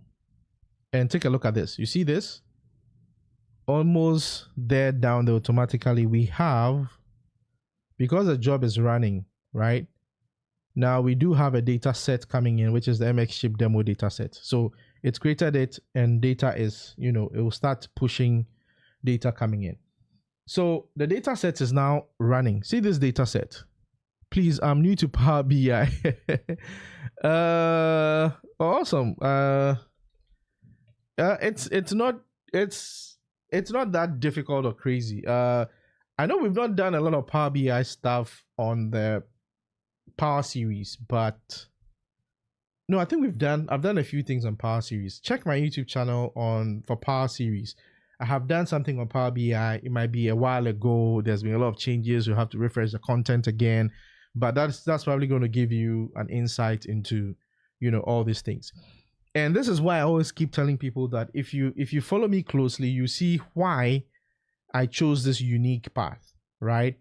And take a look at this. You see this? Almost there down there automatically we have, because the job is running, right? Now we do have a data set coming in, which is the MXChip demo data set. So it's created it, and data is, it will start pushing data coming in. So the data set is now running. See this data set. Please, I'm new to Power BI. Awesome. It's not that difficult or crazy. I know we've not done a lot of Power BI stuff on the Power series, but no, I think I've done a few things on Power series. Check my YouTube channel for Power series. I have done something on Power BI. It might be a while ago. There's been a lot of changes. You have to refresh the content again, but that's probably going to give you an insight into, all these things. And this is why I always keep telling people that if you follow me closely, you see why I chose this unique path, right?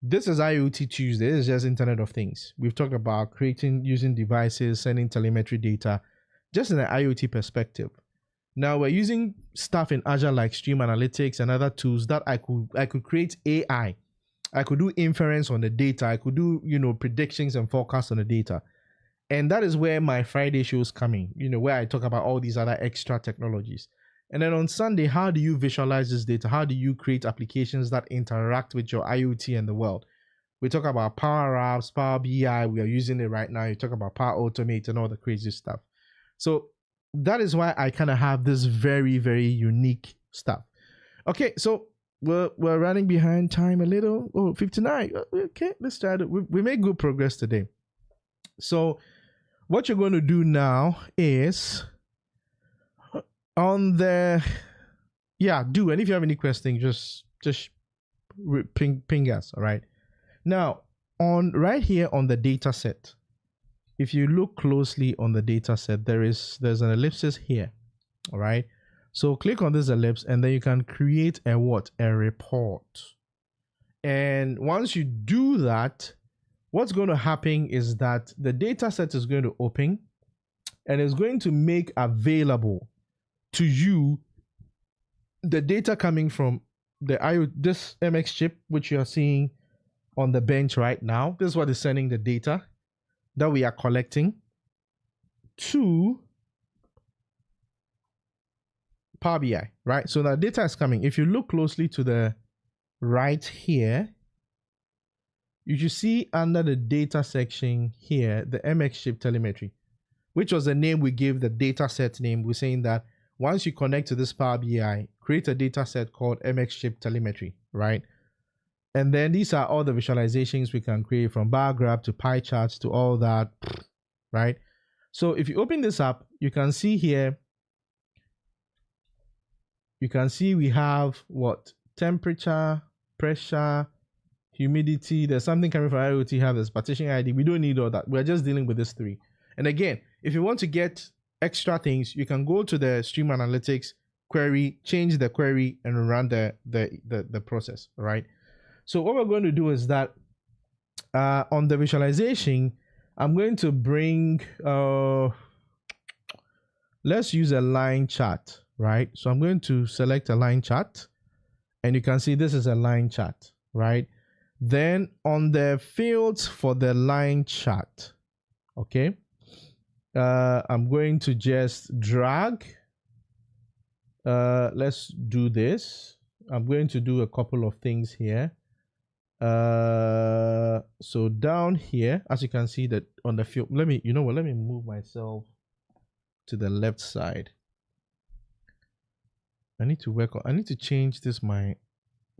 This is IoT Tuesday. This is just Internet of Things. We've talked about using devices, sending telemetry data, just in an IoT perspective. Now we're using stuff in Azure like Stream Analytics and other tools that I could create AI. I could do inference on the data. I could do, predictions and forecasts on the data. And that is where my Friday shows coming, where I talk about all these other extra technologies. And then on Sunday, how do you visualize this data? How do you create applications that interact with your IoT and the world? We talk about Power Apps, Power BI. We are using it right now. You talk about Power Automate and all the crazy stuff. So that is why I kind of have this very, very unique stuff. Okay, so we're running behind time a little. Oh, 59. Okay, let's try it. We made good progress today. So what you're going to do now is on the, and if you have any questions, just ping us, all right? Now, right here on the data set, if you look closely on the data set, there's an ellipsis here, all right? So click on this ellipse, and then you can create a report. And once you do that, what's going to happen is that the data set is going to open, and it's going to make available to you the data coming from this MX chip, which you are seeing on the bench right now. This is what is sending the data that we are collecting to Power BI, right? So the data is coming. If you look closely to the right here, you should see under the data section here, the MXChip telemetry, which was the name we gave the data set name. We're saying that once you connect to this Power BI, create a data set called MXChip telemetry, right? And then these are all the visualizations we can create, from bar graph to pie charts to all that, right? So if you open this up, you can see here, we have temperature, pressure, humidity. There's something coming from IoT, have this partition ID. We don't need all that. We're just dealing with these three. And again, if you want to get extra things, you can go to the Stream Analytics query, change the query, and run the process, all right? So what we're going to do is that on the visualization, I'm going to bring, let's use a line chart, right? So I'm going to select a line chart, and you can see this is a line chart, right? Then on the fields for the line chart, okay, I'm going to just drag. Let's do this. I'm going to do a couple of things here. So down here, as you can see that on the field, let me move myself to the left side. I need to change this, my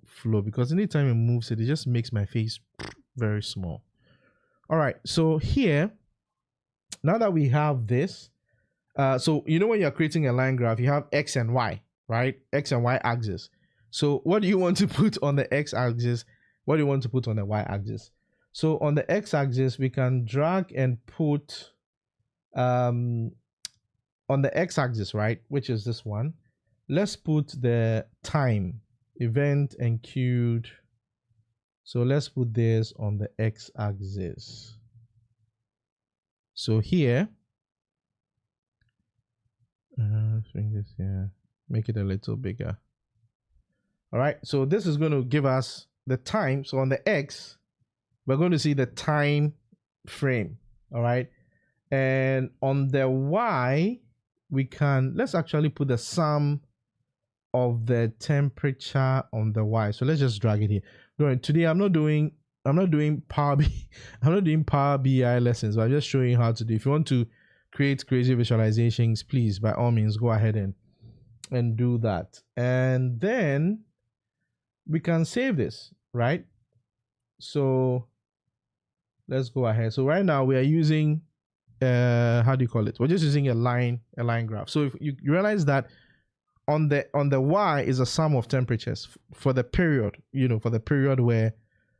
flow, because anytime it moves it just makes my face very small. All right, so here, now that we have this, so when you're creating a line graph, you have X and Y, right? X and Y axis. So what do you want to put on the X axis? What do you want to put on the Y axis? So on the X axis, we can drag and put on the X axis, right? Which is this one. let's put the time, event enqueued. So let's put this on the x-axis. So here, let's bring this here, make it a little bigger. All right, so this is going to give us the time. So on the x, we're going to see the time frame. All right, and on the y, we can, let's actually put the sum of the temperature on the y. So let's just drag it here. Today I'm not doing Power BI, I'm not doing Power BI lessons, but I'm just showing you how to do. If you want to create crazy visualizations, please by all means go ahead and do that. And then we can save this, right? So let's go ahead. So right now we are using how do you call it? We're just using a line graph. So if you realize that on the y is a sum of temperatures for the period, for the period where,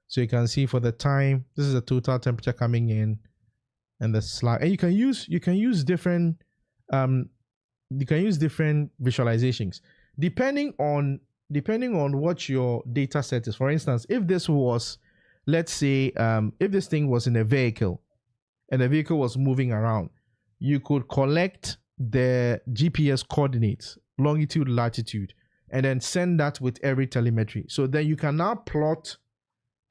so you can see for the time, this is the total temperature coming in, and the slide. And you can use different visualizations depending on what your data set is. For instance, if this was, let's say, if this thing was in a vehicle and the vehicle was moving around, you could collect the GPS coordinates, longitude, latitude, and then send that with every telemetry. So then you can now plot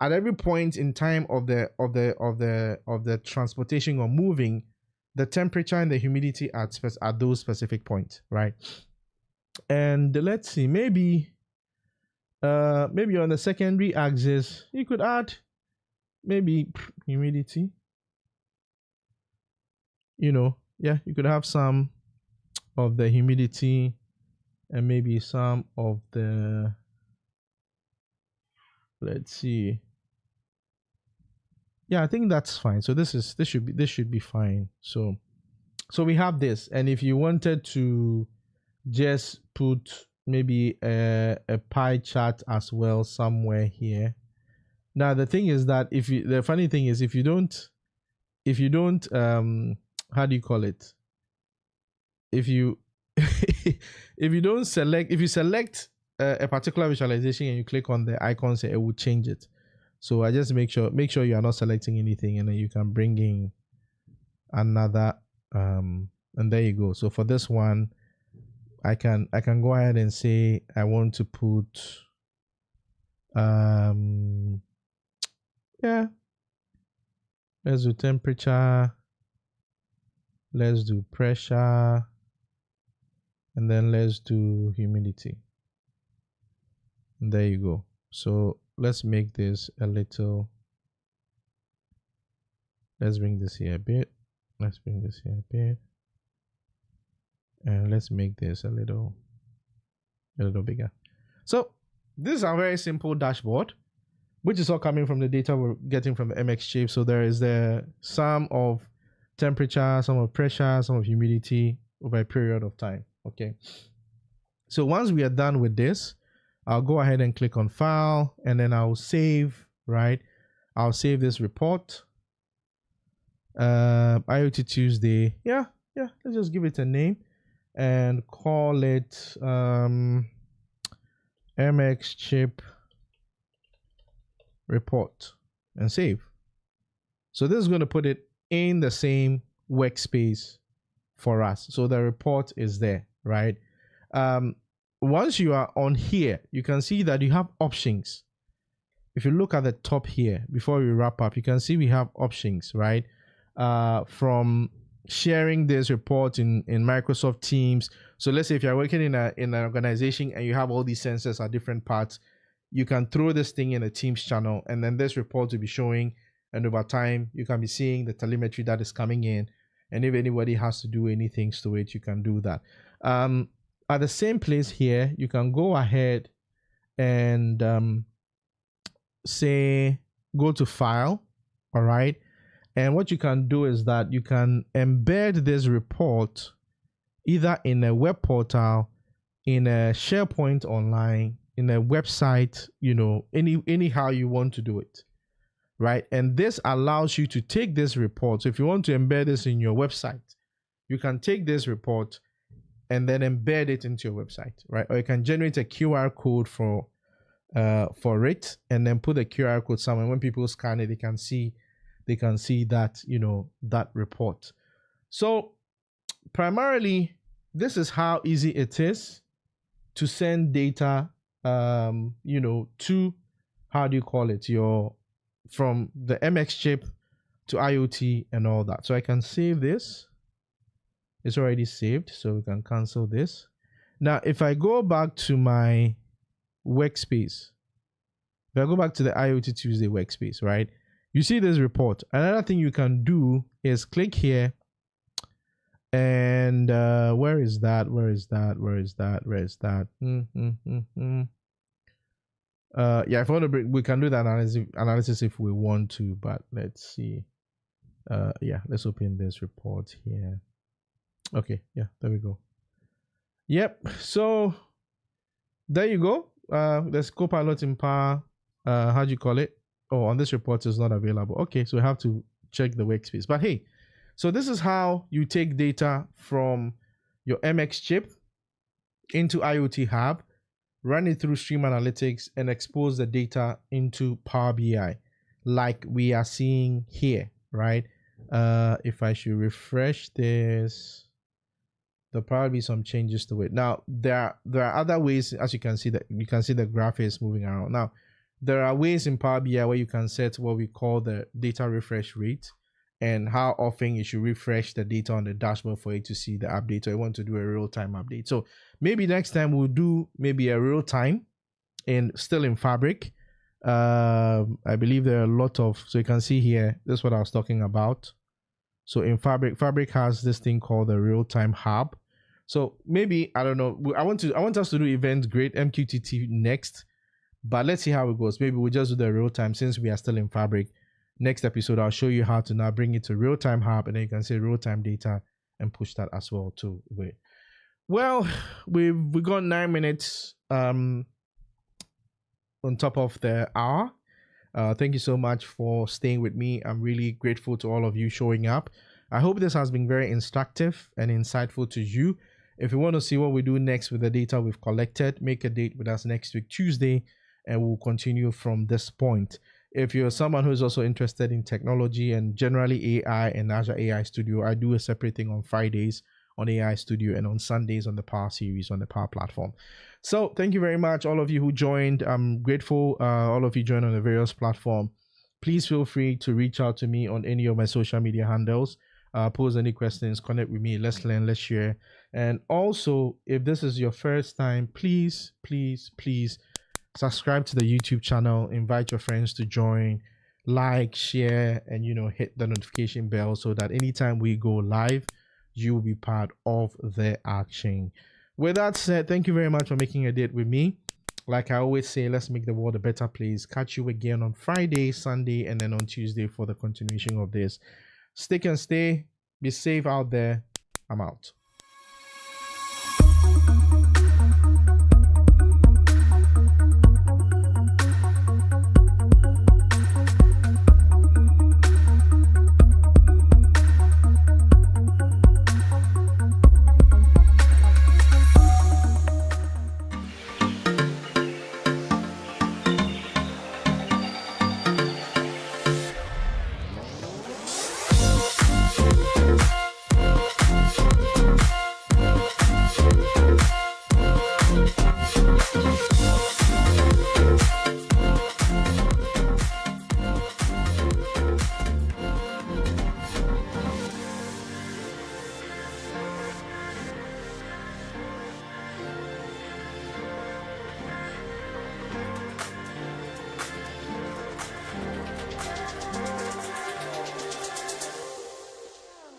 at every point in time of the transportation or moving, the temperature and the humidity at those specific points, right? And let's see, maybe on the secondary axis you could add maybe humidity. You could have some of the humidity and maybe some of the, let's see. Yeah, I think that's fine. So this should be fine. So we have this, and if you wanted to just put maybe a pie chart as well somewhere here. Now the thing is that the funny thing is if you don't how do you call it? If you select a particular visualization and you click on the icons here, it will change it. So I just make sure you are not selecting anything, and then you can bring in another and there you go. So for this one, I can go ahead and say I want to put let's do temperature, let's do pressure, and then let's do humidity. And there you go. So let's make this a little, let's bring this here a bit, let's bring this here a bit, and let's make this a little bigger. So this is a very simple dashboard, which is all coming from the data we're getting from the MXChip. So there is the sum of temperature, sum of pressure, sum of humidity over a period of time. Okay, so once we are done with this, I'll go ahead and click on file, and then I'll save, right? I'll save this report. IoT Tuesday. Yeah, let's just give it a name and call it MXChip report and save. So this is going to put it in the same workspace for us. So the report is there, right? Once you are on here, you can see that you have options. If you look at the top here, before we wrap up, you can see we have options, right? From sharing this report in Microsoft Teams. So let's say if you're working in an organization and you have all these sensors at different parts, you can throw this thing in a Teams channel, and then this report will be showing, and over time you can be seeing the telemetry that is coming in, and if anybody has to do anything to it, you can do that. At the same place here, you can go ahead and say go to file, all right? And what you can do is that you can embed this report either in a web portal, in a SharePoint online, in a website, anyhow you want to do it, right? And this allows you to take this report. So if you want to embed this in your website, you can take this report, and then embed it into your website, right? Or you can generate a QR code for it, and then put the QR code somewhere. When people scan it, they can see that, that report. So primarily, this is how easy it is to send data, to, how do you call it, from the MXChip to IoT and all that. So I can save this. It's already saved, so we can cancel this. Now, if I go back to my workspace, if I go back to the IoT Tuesday workspace, right, you see this report. Another thing you can do is click here, and where is that? Yeah, if I want to bring, we can do the analysis if we want to, but let's see. Yeah, let's open this report here. Okay, yeah, there we go. Yep, so there you go. There's Copilot in Power. How do you call it? Oh, on this report is not available. Okay, so we have to check the workspace. But hey, so this is how you take data from your MXChip into IoT Hub, run it through Stream Analytics, and expose the data into Power BI, like we are seeing here, right? If I should refresh this, there'll probably be some changes to it. Now, there are other ways, as you can see, that you can see the graph is moving around. Now, there are ways in Power BI where you can set what we call the data refresh rate, and how often you should refresh the data on the dashboard for you to see the update, or you want to do a real-time update. So maybe next time we'll do maybe a real-time still in Fabric. I believe there are a lot of, so you can see here, this is what I was talking about. So in Fabric has this thing called the real-time hub. So maybe, I don't know, I want us to do event grade MQTT next, but let's see how it goes. Maybe we'll just do the real-time since we are still in Fabric. Next episode, I'll show you how to now bring it to real-time hub, and then you can say real-time data and push that as well too. Well, we got 9 minutes on top of the hour. Thank you so much for staying with me. I'm really grateful to all of you showing up. I hope this has been very instructive and insightful to you. If you want to see what we do next with the data we've collected, make a date with us next week, Tuesday, and we'll continue from this point. If you're someone who's also interested in technology and generally AI and Azure AI Studio, I do a separate thing on Fridays on AI Studio and on Sundays on the Power series on the Power platform. So thank you very much, all of you who joined. I'm grateful all of you joined on the various platform. Please feel free to reach out to me on any of my social media handles. Pose any questions, connect with me. Let's learn, let's share. And also, if this is your first time, please subscribe to the YouTube channel, invite your friends to join, like, share, and hit the notification bell so that anytime we go live, you will be part of the action. With that said, thank you very much for making a date with me. Like I always say, let's make the world a better place. Catch you again on Friday, Sunday, and then on Tuesday for the continuation of this. Stick and stay. Be safe out there. I'm out.